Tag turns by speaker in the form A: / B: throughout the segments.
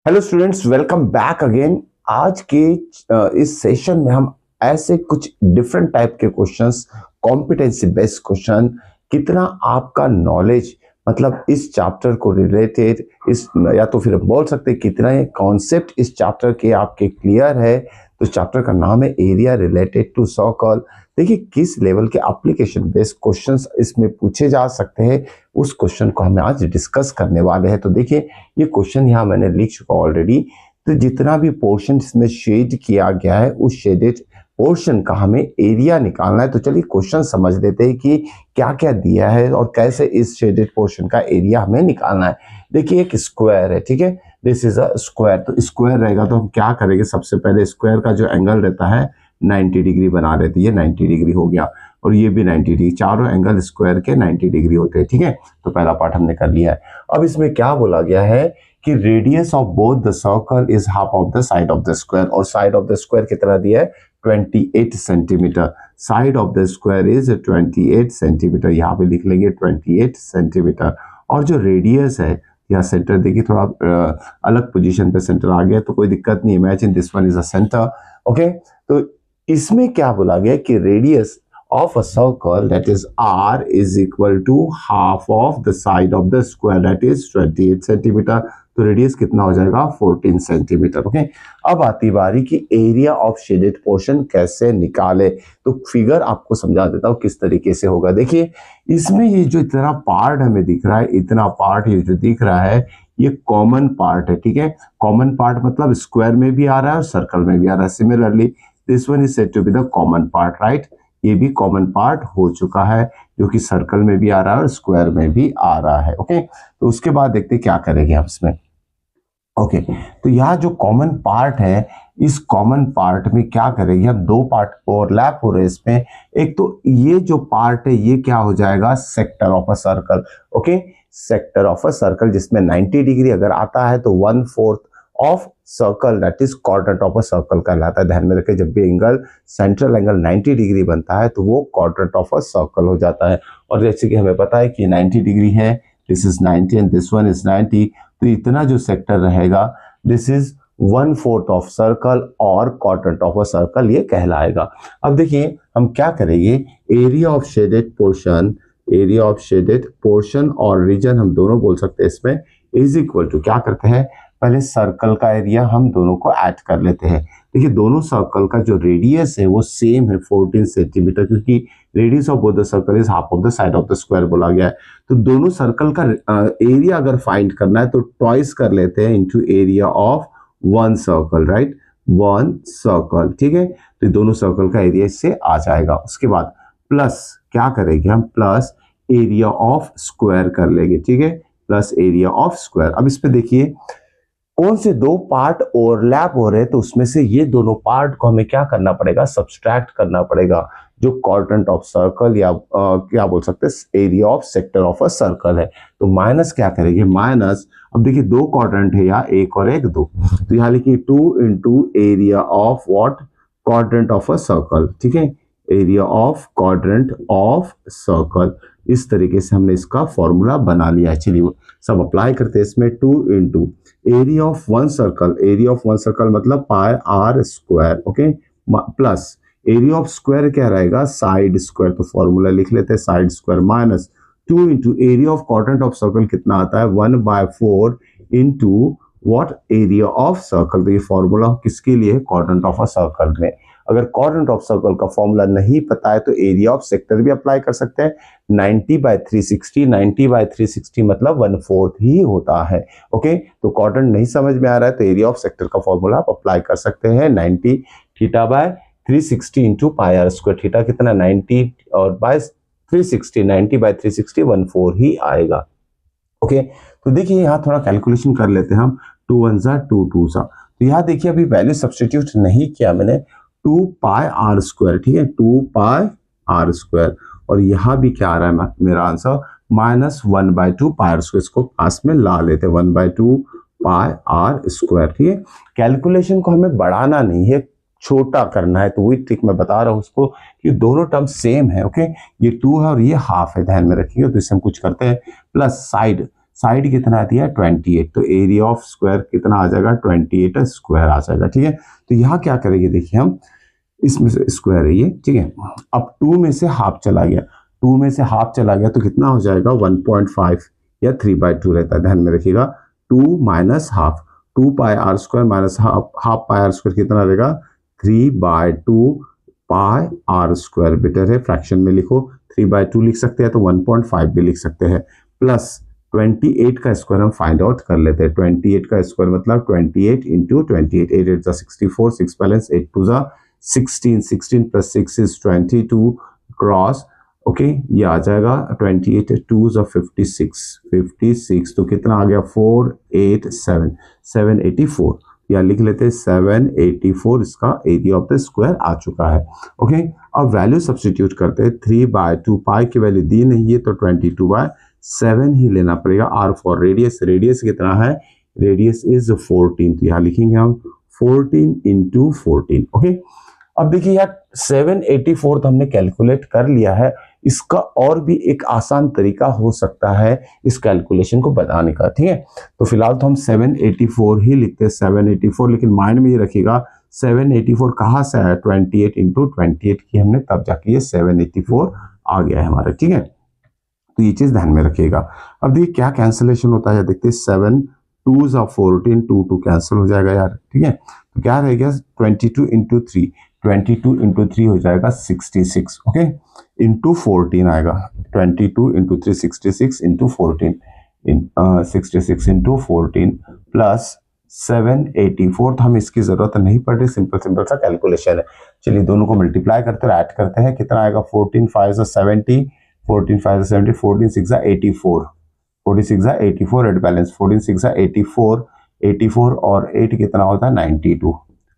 A: Hello students, welcome back again. आज के इस सेशन में हम ऐसे कुछ डिफरेंट टाइप के क्वेश्चंस, कॉम्पिटेंसी बेस्ड क्वेश्चन, कितना आपका नॉलेज मतलब इस चैप्टर को रिलेटेड, इस या तो फिर बोल सकते हैं कितना ये कॉन्सेप्ट इस चैप्टर के आपके क्लियर है। तो चैप्टर का नाम है एरिया रिलेटेड टू सर्कल। देखिए किस लेवल के एप्लीकेशन बेस्ड क्वेश्चंस इसमें पूछे जा सकते हैं, उस क्वेश्चन को हम आज डिस्कस करने वाले हैं। तो देखिए ये क्वेश्चन यहाँ मैंने लिख चुका ऑलरेडी। तो जितना भी पोर्शन इसमें शेड किया गया है उस शेडेड पोर्शन का हमें एरिया निकालना है। तो चलिए क्वेश्चन समझ लेते हैं कि क्या क्या दिया है और कैसे इस शेडेड पोर्शन का एरिया हमें निकालना है। देखिए एक स्क्वायर है, ठीक है, दिस इज अ स्क्वायर। तो स्क्वायर रहेगा तो हम क्या करेंगे, सबसे पहले स्क्वायर का जो एंगल रहता है 90 डिग्री बना लेती है। 90 डिग्री हो गया और ये भी 90 डिग्री, चारों एंगल स्क्वायर के 90 डिग्री होते हैं, ठीक है। तो पहला पार्ट हमने कर लिया है। अब इसमें क्या बोला गया है कि radius of both the circle is half of the side of the square, और साइड ऑफ द स्क्वायर कितना दिया है 28 centimetre. Side of the square is 28 centimetre, यहाँ पे लिख लेंगे 28 सेंटीमीटर। और जो रेडियस है, यहाँ सेंटर देखिए थोड़ा अलग पोजीशन पे सेंटर आ गया, तो कोई दिक्कत नहीं। Imagine this one is a centre, okay. तो इसमें क्या बोला गया कि radius of a circle, that is r, is equal to half of the side of the square, that is 28 centimetre. तो रेडियस कितना हो जाएगा 14 सेंटीमीटर, ओके। अब आती बारी की एरिया ऑफ शेडेड पोर्शन कैसे निकाले। तो फिगर आपको समझा देता हूँ किस तरीके से होगा। देखिए इसमें ये जो इतना पार्ट हमें दिख रहा है, इतना पार्ट ये जो दिख रहा है ये कॉमन पार्ट है, ठीक है। कॉमन पार्ट मतलब स्क्वायर में भी आ रहा है और सर्कल में भी आ रहा है। Similarly this one is said to be the common part, right. ये भी कॉमन पार्ट हो चुका है जो कि सर्कल में भी आ रहा है और स्क्वायर में भी आ रहा है, ओके। तो उसके बाद देखते हैं क्या करेंगे हम इसमें, ओके। तो यहाँ जो कॉमन पार्ट है, इस कॉमन पार्ट में क्या करेंगे हम, दो पार्ट ओवरलैप हो रहे हैं इसमें। एक तो ये जो पार्ट है ये क्या हो जाएगा sector of a circle, okay. Sector of a circle जिसमें 90 डिग्री अगर आता है तो 1/4 of circle, that is quadrant of a circle कहलाता है। ध्यान में रखें जब भी एंगल सेंट्रल एंगल 90 डिग्री बनता है तो वो क्वाड्रेंट ऑफ अ सर्कल हो जाता है। और जैसे कि हमें पता है कि 90 डिग्री है, this is 90 and this one is 90, तो इतना जो सेक्टर रहेगा दिस इज 1/4 ऑफ सर्कल और क्वाड्रेंट ऑफ अ सर्कल ये कहलाएगा। अब देखिए हम क्या करेंगे, area of shaded portion, area of shaded portion और रीजन हम दोनों बोल सकते हैं इसमें, इज इक्वल टू, क्या करते हैं पहले सर्कल का एरिया हम दोनों को ऐड कर लेते हैं। देखिए दोनों सर्कल का जो रेडियस है वो सेम है 14 सेंटीमीटर, क्योंकि radius of both the circle is half of the side of the square बोला गया है। तो दोनों सर्कल का एरिया अगर फाइंड करना है तो ट्वाइस कर लेते हैं into area of one circle, right, one circle, ठीक है। तो दोनों सर्कल का एरिया इससे आ जाएगा। उसके बाद प्लस क्या करेंगे हम, प्लस एरिया ऑफ स्क्वायर कर लेंगे, ठीक है, प्लस एरिया ऑफ स्क्वायर। अब इस पे देखिए कौन से दो पार्ट ओवरलैप हो रहे हैं, तो उसमें से ये दोनों पार्ट को हमें क्या करना पड़ेगा, सब्सट्रैक्ट करना पड़ेगा। जो क्वाड्रेंट ऑफ सर्कल या क्या बोल सकते हैं area of sector of a circle है, तो माइनस क्या करेंगे, माइनस, अब देखिए दो क्वाड्रेंट है यहाँ, एक और एक दो, तो यहाँ लिखिए 2 into area of what, quadrant of a circle, ठीक है, area of quadrant of circle. इस तरीके से हमने इसका फॉर्मूला बना लिया है। चलिए सब अप्लाई करते हैं इसमें। 2 into area of one circle, area of one circle मतलब pi are square, okay, plus area of square क्या रहेगा साइड स्क्वायर, तो फॉर्मूला लिख लेते हैं side square, minus 2 into area of quadrant of circle कितना आता है 1/4 into what, area of circle. तो ये फॉर्मूला किसके लिए है, क्वाड्रेंट ऑफ अ सर्कल में। अगर क्वाड्रेंट ऑफ सर्कल का फॉर्मूला नहीं पता है तो एरिया ऑफ सेक्टर भी अप्लाई कर सकते हैं। 90/360, 90/360 मतलब 1/4 ही होता है, ओके। तो क्वाड्रेंट नहीं समझ में आ रहा है तो एरिया ऑफ सेक्टर का फॉर्मूला आप अप्लाई कर सकते हैं। 90 θ/360 into pi are square, theta कितना 90 और बाय 360, 90/360 1/4 ही आएगा, ओके। तो देखिए यहाँ थोड़ा कैलकुलेशन कर लेते हैं हम, 2 1 सा 2 2 सा। तो यहाँ देखिए अभी वैल्यू सब्सटीट्यूट नहीं किया मैंने, 2 पाई आर स्क्वायर, ठीक है, 2 पाई आर स्क्वायर, और यहाँ भी क्या आ रहा है मेरा आंसर -1/2 पाई आर स्क्वायर। इसको पास में ला लेते हैं, 1/2 पाई आर स्क्वायर, ठीक है। कैलकुलेशन को हमें बढ़ाना नहीं है, छोटा करना है, तो वही ट्रिक मैं बता रहा हूँ उसको कि दोनों टर्म सेम है, ओके। ये 2 है और ये हाफ है, ध्यान में रखिएगा। तो इससे हम कुछ करते हैं, प्लस साइड साइड कितना दिया 28, तो एरिया ऑफ स्क्वायर कितना आ जाएगा 28 स्क्वायर आ जाएगा। ठीक है, तो यहाँ क्या करेंगे देखिए हम, इसमें से स्क्वायर है ये। ठीक है, अब 2 में से हाफ चला गया, 2 में से हाफ चला गया तो कितना हो जाएगा 1.5 या 3/2 रहता है, ध्यान में रखिएगा। 2 minus half, 2 pi are square minus half pi are square कितना रहेगा 3/2 पाई आर स्क्वायर। बेटर है फ्रैक्शन में लिखो, 3/2 लिख सकते हैं तो 1.5 भी लिख सकते हैं, प्लस 28 का स्क्वायर हम फाइंड आउट कर लेते हैं। 28 का स्क्वायर मतलब 28 into 28, 8 8 64, 6 balance, 8 2 16, 16 plus 6 is 22 cross. Okay, ये आ जाएगा 28 2 56, 56 तो कितना आ गया 487, 784, या लिख लेते हैं 784, इसका एरिया ऑफ द स्क्वायर आ चुका है। ओके, अब वैल्यू सब्स्टिट्यूट करते हैं। 3/2 पाई की वैल्यू दी नहीं है तो 22/7 ही लेना पड़ेगा। आर फॉर रेडियस, रेडियस कितना है, रेडियस इज 14, तो यहाँ लिखेंगे हम 14 इंटू 14। ओके, अब देखिए यार 784 तो हमने कैलकुलेट कर लिया है, इसका और भी एक आसान तरीका हो सकता है इस कैलकुलेशन को बताने का। ठीक है, तो फिलहाल तो हम 784 ही लिखते हैं, 784, लेकिन माइंड में ये रखिएगा 784 कहाँ से आया, 28 इंटू 28 की हमने, तब जाके ये 784 आ गया है हमारा। ठीक है, तो ये चीज ध्यान में रखिएगा। अब देखिए क्या कैंसिलेशन होता है, देखते हैं 7 2 14, 2 कैंसिल हो जाएगा यार। ठीक है, तो क्या रह गया 22 इंटू 3, 22 इंटू 3 हो जाएगा 66। ओके, इंटू 14 आएगा, 22 इंटू 3 66 इंटू 14, 66 इंटू 14 प्लस 784, तो हम इसकी जरूरत नहीं पड़ रही, सिंपल सिंपल सा कैलकुलेशन है। चलिए दोनों को मल्टीप्लाई करते हैं, ऐड करते हैं, कितना आएगा 14 5 70, 14 5 70, 14 6 84, 46 84, एड बैलेंस 14 6 84, 84 और 8 कितना होता है 92।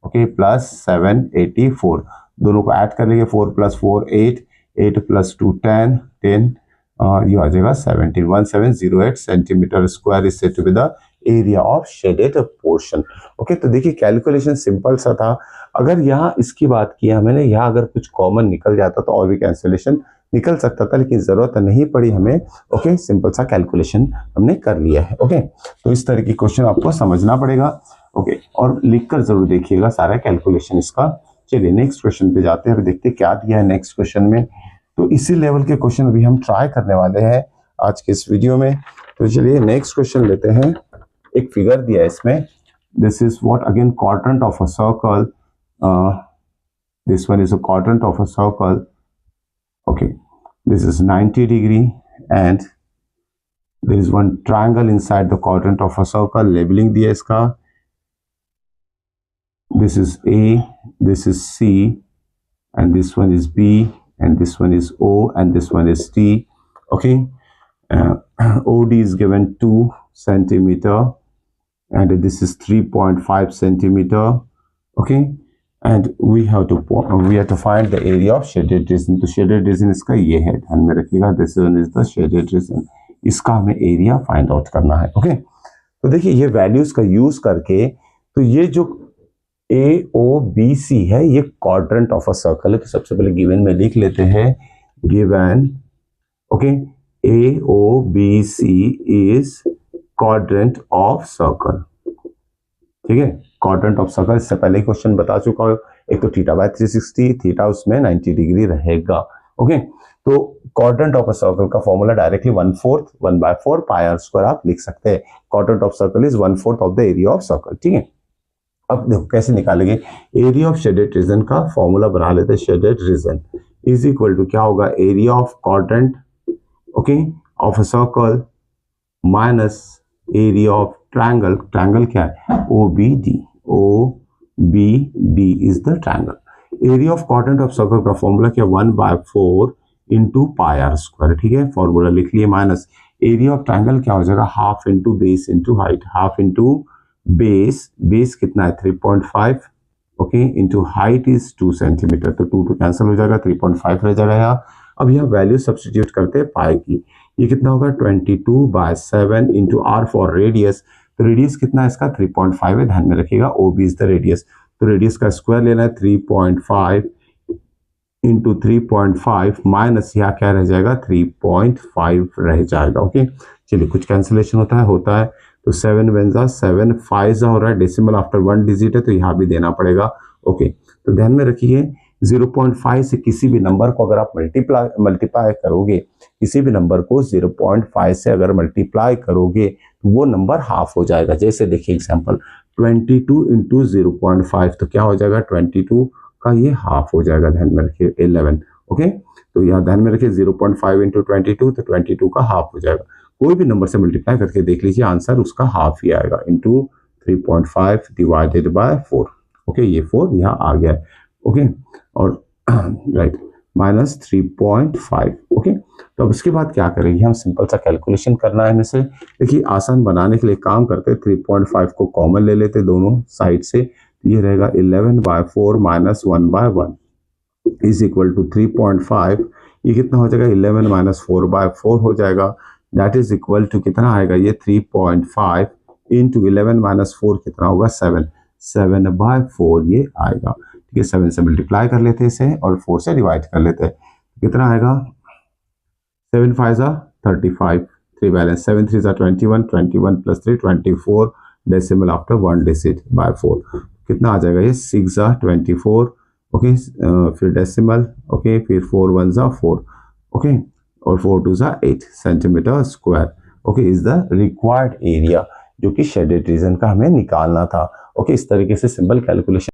A: ओके, प्लस 784, दोनों को ऐड कर लेंगे, 4 + 4 8, 8 + 2 10, 10 ये आ जाएगा 17, 1708 centimetre square is said to be the area of shaded portion. Okay, तो देखिए कैलकुलेशन सिंपल सा था। अगर यहाँ इसकी बात की मैंने, यहाँ अगर कुछ कॉमन निकल जाता तो और भी कैंसिलेशन निकल सकता था, लेकिन जरूरत नहीं पड़ी हमें। ओके, सिंपल सा कैलकुलेशन हमने कर लिया है। ओके, तो इस तरह की क्वेश्चन आपको समझना पड़ेगा। ओके, और लिखकर जरूर देखिएगा सारा कैलकुलेशन इसका। चलिए नेक्स्ट क्वेश्चन पे जाते हैं, अभी देखते हैं क्या दिया है नेक्स्ट क्वेश्चन में। तो इसी लेवल के क्वेश्चन अभी हम ट्राई करने वाले हैं आज के इस वीडियो में। तो चलिए नेक्स्ट क्वेश्चन लेते हैं। एक फिगर दिया है इसमें, this is what again quadrant of a circle, this one is a quadrant of a circle. Okay, this is 90 degree and there is one triangle inside the quadrant of a circle. Labeling दिया इसका, this is A, this is C, and this one is B, and this one is O, and this one is D. Okay, OD is given 2 centimeter, and this is 3.5 centimeter. Okay. And we have to find the area of shaded region. तो shaded region इसका ये है, ध्यान में रखिएगा, this one is the shaded region, इसका हमें area find out करना है। ओके, तो देखिए ये वैल्यूज का यूज करके, तो ये जो AOBC है ये क्वाड्रेंट ऑफ अ सर्कल है। तो सबसे पहले गिवन में लिख लेते हैं, given okay AOBC is quadrant of circle. ठीक है, क्वाड्रेंट ऑफ सर्कल, इससे पहले क्वेश्चन बता चुका हूं, एक तो θ/360, थीटा उसमें 90 डिग्री रहेगा। ओके, तो क्वाड्रेंट ऑफ अ सर्कल का formula directly 1/4 1/4 pi are square आप लिख सकते हैं। Quadrant of circle is 1/4 of the area of circle. ठीक है, अब देखो कैसे निकालेंगे एरिया ऑफ शेडेड रीजन का फॉर्मूला बना लेते हैं। Shaded region is equal to क्या होगा, area of quadrant okay of a circle minus area of triangle, triangle क्या है OBD, OBD is the triangle. Area of quadrant of circle का formula क्या 1/4 इंटू पाई आर स्क्वायर। ठीक है, formula लिख लिए, माइनस एरिया ऑफ ट्रायंगल क्या हो जाएगा half into base into height, half into base, base कितना है 3.5 okay into height is 2 centimetre, तो 2 कैंसिल हो जाएगा, 3.5 रह जाएगा यहाँ। अब यहाँ वैल्यू सब्स्टिट्यूट करते हैं पाई की, ये कितना होगा 22/7 इंटू आर फॉर रेडियस। तो रेडियस कितना है इसका 3.5 है, ध्यान में रखिएगा, OB इज द रेडियस, तो रेडियस का स्क्वायर लेना है 3.5 इंटू 3.5 माइनस यहाँ क्या रह जाएगा 3.5 रह जाएगा। ओके, चलिए कुछ कैंसिलेशन होता है तो 7 वन जा 7, 5 जा हो रहा है, डेसिमल आफ्टर 1 डिजिट है तो यहाँ भी देना पड़ेगा। ओके, तो ध्यान में रखिए 0.5 से किसी भी नंबर को अगर आप मल्टीप्लाई करोगे, किसी भी नंबर को 0.5 से अगर मल्टीप्लाई करोगे तो वो नंबर हाफ हो जाएगा। जैसे देखिए एग्जांपल 22 इंटू 0.5 तो क्या हो जाएगा, 22 का ये हाफ हो जाएगा, ध्यान में रखिए 11। ओके, तो यहाँ ध्यान में रखिए 0.5 इंटू 22 तो 22 का हाफ हो जाएगा। कोई भी नंबर से मल्टीप्लाई करके देख लीजिए, आंसर उसका हाफ ही आएगा, इंटू 3.5 डिवाइडेड बाय 4। ओके, ये 4 यहाँ आ गया है। ओके, और राइट माइनस 3.5। ओके, तो अब इसके बाद क्या करेंगे, हम सिंपल सा कैलकुलेशन करना है। इनमें से देखिए आसान बनाने के लिए काम करते हैं, 3.5 को कॉमन ले लेते दोनों साइड से, ये रहेगा 11/4 माइनस 1/1 इज इक्वल टू 3.5। ये कितना हो जाएगा, 11 माइनस 4/4 हो जाएगा, दैट इज इक्वल टू कितना आएगा, ये 3.5 इंटू 11 माइनस 4 कितना होगा, 7/4 ये आएगा। ठीक है, 7 से मल्टीप्लाई कर लेते हैं इसे और 4 से डिवाइड कर लेते हैं, कितना आएगा, 7 5 जा 35, 3 बैलेंस, 7 3 जा 21, 21 plus 3 24 decimal after 1 digit bye 4 कितना आ जाएगा, ये 6 जा 24। ओके, फिर डेसिमल, ओके, फिर 4 1 जा 4, ओके, और 4 2 जा 8 centimetre square. Okay, is the required area जो कि शेडेड रीजन का हमें निकालना था। ओके, इस तरीके से सिंपल कैलकुलेशन